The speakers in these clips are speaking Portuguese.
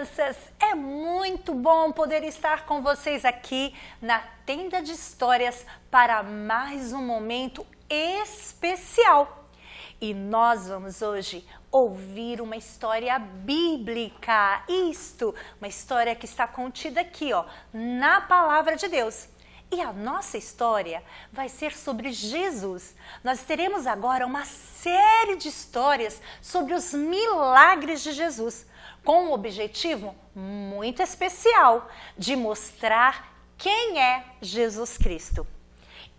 crianças! É muito bom poder estar com vocês aqui na Tenda de Histórias para mais um momento especial. E nós vamos hoje ouvir uma história bíblica. Uma história que está contida aqui, na Palavra de Deus. E a nossa história vai ser sobre Jesus. Nós teremos agora uma série de histórias sobre os milagres de Jesus, com um objetivo muito especial de mostrar quem é Jesus Cristo.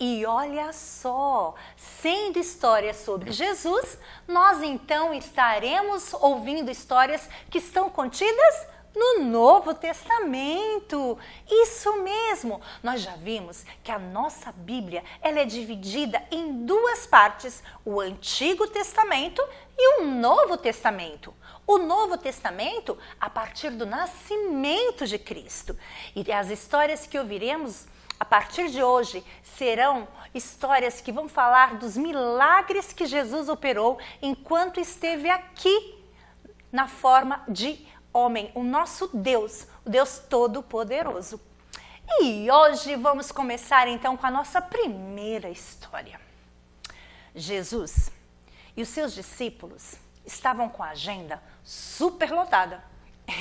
E olha só, sendo histórias sobre Jesus, nós então estaremos ouvindo histórias que estão contidas no Novo Testamento. Isso mesmo! Nós já vimos que a nossa Bíblia ela é dividida em duas partes, o Antigo Testamento e o Novo Testamento. O Novo Testamento a partir do nascimento de Cristo. E as histórias que ouviremos a partir de hoje serão histórias que vão falar dos milagres que Jesus operou enquanto esteve aqui na forma de homem, o nosso Deus, o Deus Todo-Poderoso. E hoje vamos começar então com a nossa primeira história. Jesus e os seus discípulos estavam com a agenda superlotada.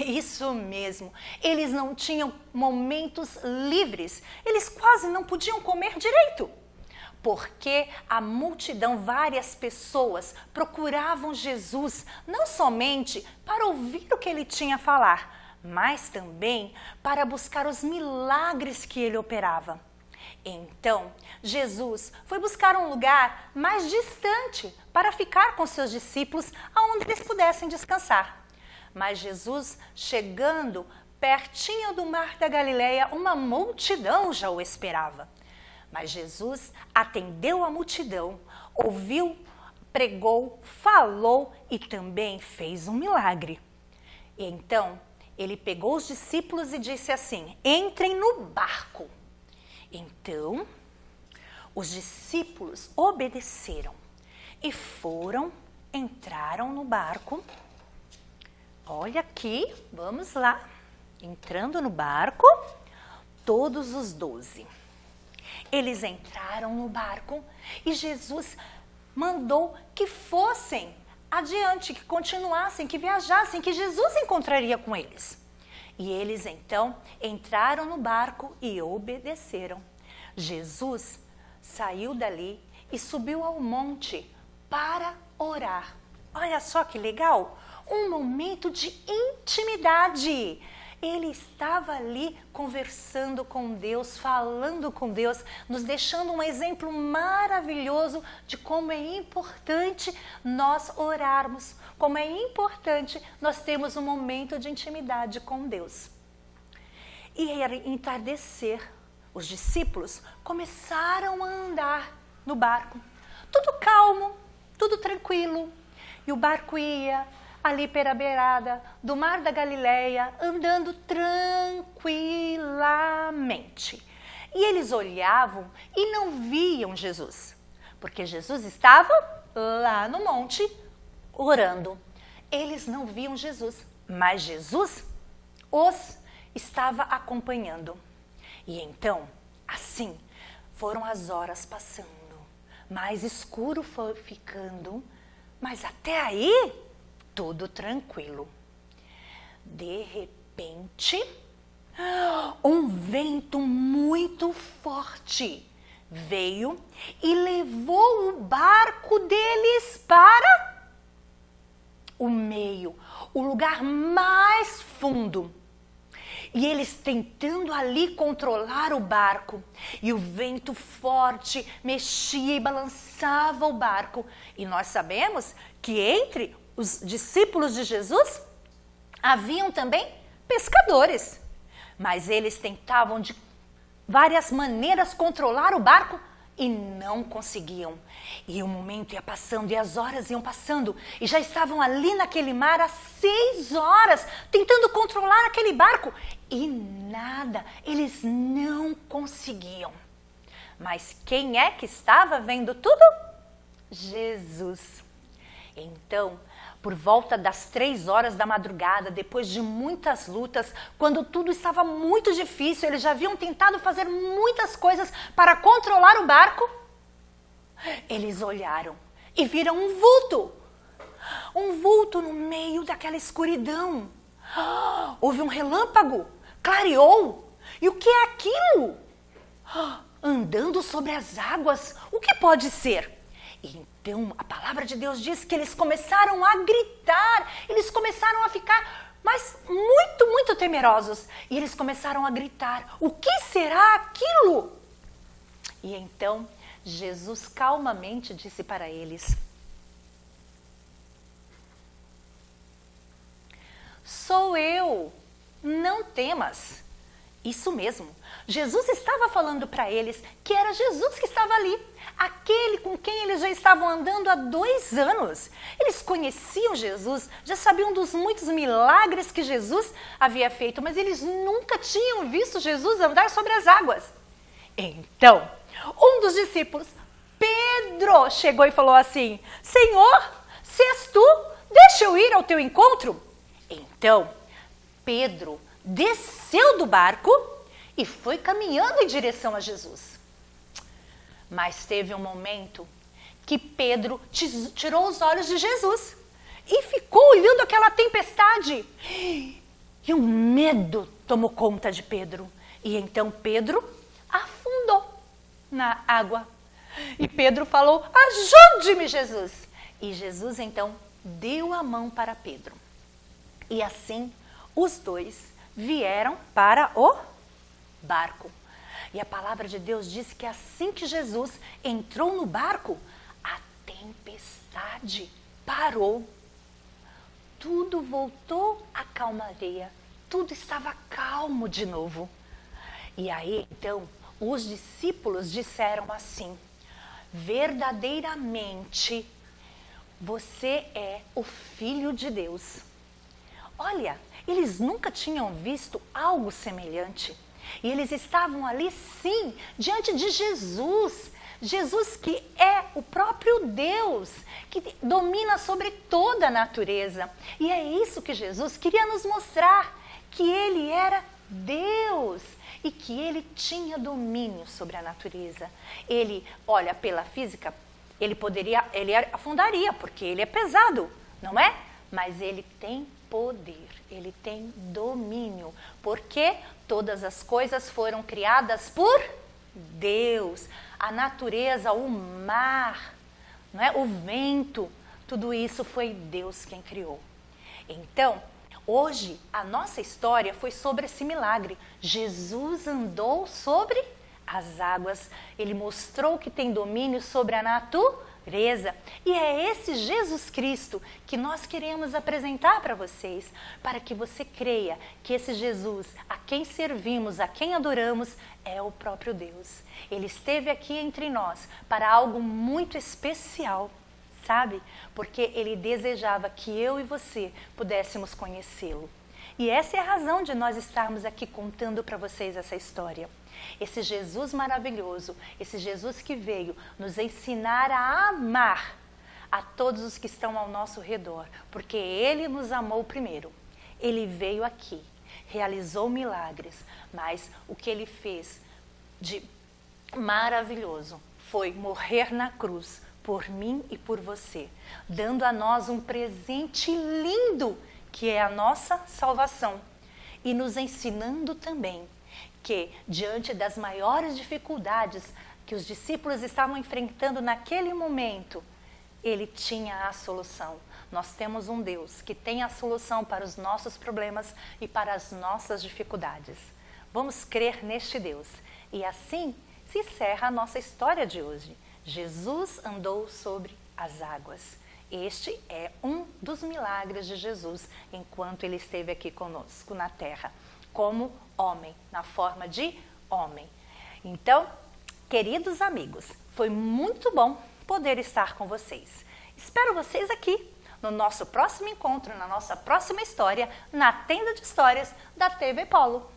Isso mesmo, eles não tinham momentos livres, eles quase não podiam comer direito. Porque a multidão, várias pessoas procuravam Jesus não somente para ouvir o que ele tinha a falar, mas também para buscar os milagres que ele operava. Então, Jesus foi buscar um lugar mais distante para ficar com seus discípulos, aonde eles pudessem descansar. Mas Jesus, chegando pertinho do mar da Galileia, uma multidão já o esperava. Mas Jesus atendeu a multidão, ouviu, pregou, falou e também fez um milagre. E então, ele pegou os discípulos e disse assim: entrem no barco. Então, os discípulos obedeceram e entraram no barco. Olha aqui, vamos lá. Entrando no barco, todos os 12. Eles entraram no barco e Jesus mandou que fossem adiante, que continuassem, que viajassem, que Jesus encontraria com eles. E eles então entraram no barco e obedeceram. Jesus saiu dali e subiu ao monte para orar. Olha só que legal! Um momento de intimidade. Ele estava ali conversando com Deus, falando com Deus, nos deixando um exemplo maravilhoso de como é importante nós orarmos, como é importante nós termos um momento de intimidade com Deus. E era entardecer, os discípulos começaram a andar no barco, tudo calmo, tudo tranquilo, e o barco ia ali pela beirada do mar da Galileia, andando tranquilamente. E eles olhavam e não viam Jesus, porque Jesus estava lá no monte orando. Eles não viam Jesus, mas Jesus os estava acompanhando. E então, assim, foram as horas passando, mais escuro foi ficando, mas até aí tudo tranquilo. De repente, um vento muito forte veio e levou o barco deles para o meio, o lugar mais fundo. E eles tentando ali controlar o barco. E o vento forte mexia e balançava o barco. E nós sabemos que entre os discípulos de Jesus haviam também pescadores. Mas eles tentavam de várias maneiras controlar o barco e não conseguiam. E o momento ia passando e as horas iam passando e já estavam ali naquele mar há 6 horas tentando controlar aquele barco e nada, eles não conseguiam. Mas quem é que estava vendo tudo? Jesus. Então, por volta das 3 horas da madrugada, depois de muitas lutas, quando tudo estava muito difícil, eles já haviam tentado fazer muitas coisas para controlar o barco, eles olharam e viram um vulto no meio daquela escuridão. Houve um relâmpago, clareou. E o que é aquilo? Andando sobre as águas, o que pode ser? Então, a palavra de Deus diz que eles começaram a gritar, eles começaram a ficar muito, muito temerosos. E eles começaram a gritar, o que será aquilo? E então, Jesus calmamente disse para eles, sou eu, não temas. Isso mesmo, Jesus estava falando para eles que era Jesus que estava ali, aquele com quem eles já estavam andando há 2 anos. Eles conheciam Jesus, já sabiam dos muitos milagres que Jesus havia feito, mas eles nunca tinham visto Jesus andar sobre as águas. Então, um dos discípulos, Pedro, chegou e falou assim, Senhor, se és tu, deixa eu ir ao teu encontro. Então, Pedro desceu do barco e foi caminhando em direção a Jesus. Mas teve um momento que Pedro tirou os olhos de Jesus e ficou olhando aquela tempestade. E um medo tomou conta de Pedro. E então Pedro afundou na água. E Pedro falou, ajude-me, Jesus. E Jesus então deu a mão para Pedro. E assim, os dois vieram para o barco. E a palavra de Deus diz que assim que Jesus entrou no barco, a tempestade parou. Tudo voltou à calmaria. Tudo estava calmo de novo. E aí, então, os discípulos disseram assim, verdadeiramente, você é o Filho de Deus. Olha, eles nunca tinham visto algo semelhante. E eles estavam ali, sim, diante de Jesus. Jesus que é o próprio Deus, que domina sobre toda a natureza. E é isso que Jesus queria nos mostrar, que ele era Deus e que ele tinha domínio sobre a natureza. Ele, olha, pela física, ele afundaria, porque ele é pesado, não é? Mas ele tem poder, ele tem domínio, porque todas as coisas foram criadas por Deus. A natureza, o mar, não é? O vento, tudo isso foi Deus quem criou. Então, hoje a nossa história foi sobre esse milagre. Jesus andou sobre as águas, ele mostrou que tem domínio sobre a natureza. E é esse Jesus Cristo que nós queremos apresentar para vocês, para que você creia que esse Jesus, a quem servimos, a quem adoramos, é o próprio Deus. Ele esteve aqui entre nós para algo muito especial, sabe? Porque ele desejava que eu e você pudéssemos conhecê-lo. E essa é a razão de nós estarmos aqui contando para vocês essa história. Esse Jesus maravilhoso, esse Jesus que veio nos ensinar a amar a todos os que estão ao nosso redor, porque ele nos amou primeiro. Ele veio aqui, realizou milagres, mas o que ele fez de maravilhoso foi morrer na cruz por mim e por você, dando a nós um presente lindo, que é a nossa salvação, e nos ensinando também que, diante das maiores dificuldades que os discípulos estavam enfrentando naquele momento, ele tinha a solução. Nós temos um Deus que tem a solução para os nossos problemas e para as nossas dificuldades. Vamos crer neste Deus. E assim se encerra a nossa história de hoje. Jesus andou sobre as águas. Este é um dos milagres de Jesus enquanto ele esteve aqui conosco na terra, como homem, na forma de homem. Então, queridos amigos, foi muito bom poder estar com vocês. Espero vocês aqui no nosso próximo encontro, na nossa próxima história, na Tenda de Histórias da TV Polo.